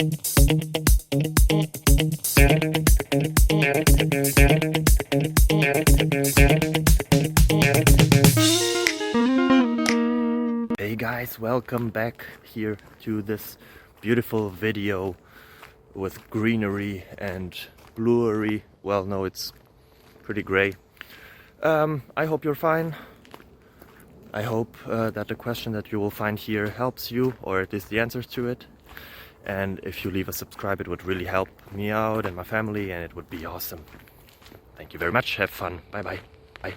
Hey guys, welcome back here to this beautiful video with greenery and bluery. Well, no, it's pretty gray. I hope you're fine. I hope that the question that you will find here helps you, or at least the answers to it. And if you leave a subscribe, it would really help me out and my family, and it would be awesome. Thank you very much. Have fun. Bye bye. Bye.